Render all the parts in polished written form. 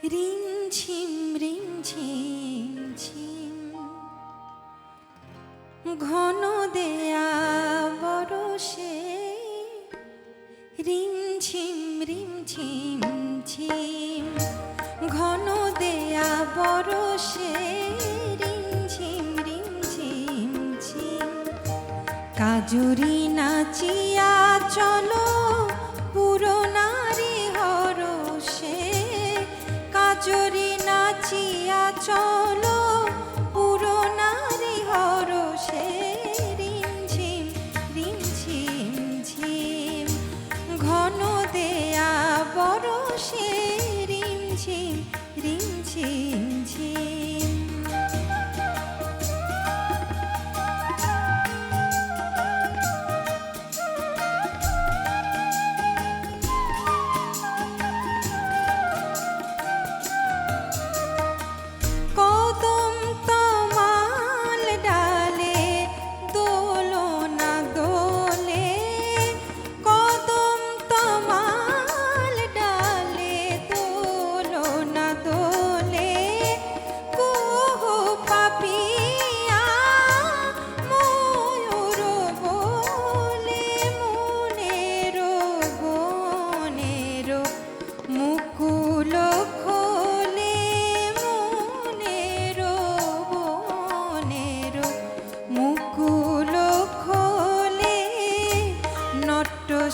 রিমঝিম রিমঝিম ঝিম ঘন দেয়া বরষে রিমঝিম রিমঝিম ঝিম ঘন দেয়া বরষে রিমঝিম রিমঝিম ঝিম কাজুরি নাচিয়া চলো পুরনারি হরষে কাজুরি নাচিয়া চলো পুরনারি হরষে রিমঝিম রিমঝিম ঝিম ঘন দেয়া বরষে রিমঝিম রিমঝিম ঝিম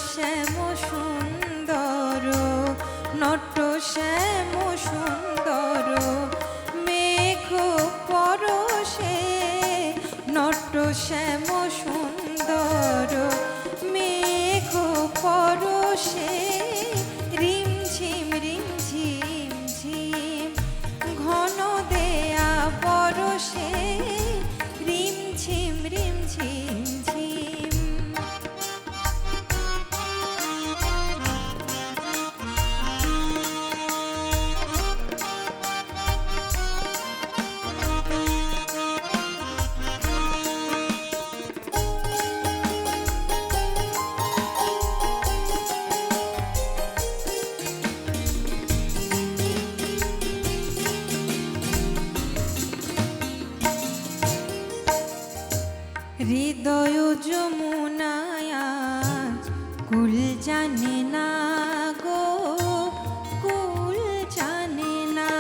শ্যাম সুন্দর নট শ্যাম সুন্দর মেঘ পরশে নট শ্যাম সুন্দর মেঘ পরশে রিমঝিম রিমঝিম ঝিম ঘন দেয়া বরষে রিমঝিম রিমঝিম ঝিম হৃদয় যমুনায় কুল জানে না গো কুল জানে না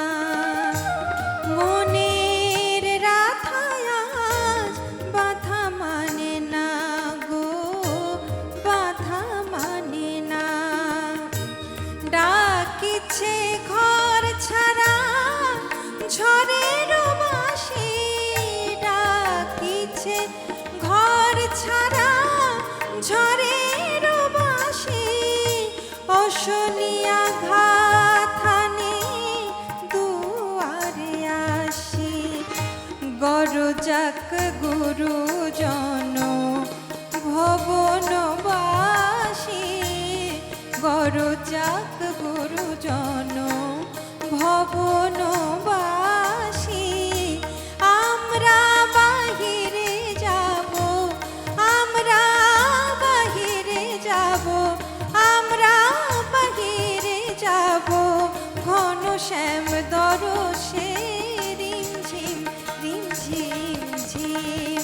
মনের রাধায় বাধা মানে না গো বাধা মানে না ডাকিছে ঘর ছাড়া ঝড়ের বাঁশি ডাকিছে ঘর ছাড়া ঝড়ের বাঁশি অশনিয়া ঘাথানে দুয়ারে আসি গরজাক গুরুজন ভবনবাসী গরজাক গুরুজন ভবনবাসী আমরা বাহিরে যাব আমরা বাহিরে যাব আমরা বাহিরে যাব ঘন শ্যাম দরশে রিমঝিম রিমঝিম ঝিম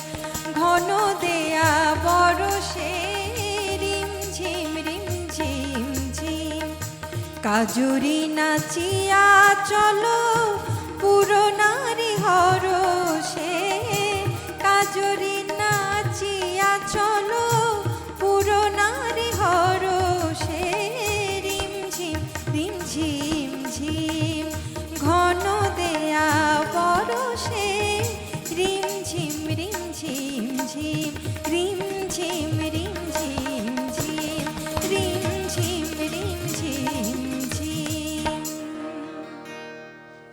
ঘন দেয়া বরষে রিমঝিম রিমঝিম ঝিম কাজুরি নাচিয়া চলো পুরনারি হরষে কাজুরি নাচিয়া চলো পুরনারি হরষে রিমঝিম রিমঝিম ঝিম ঘন দেয়া বরষে রিমঝিম রিমঝিম ঝিম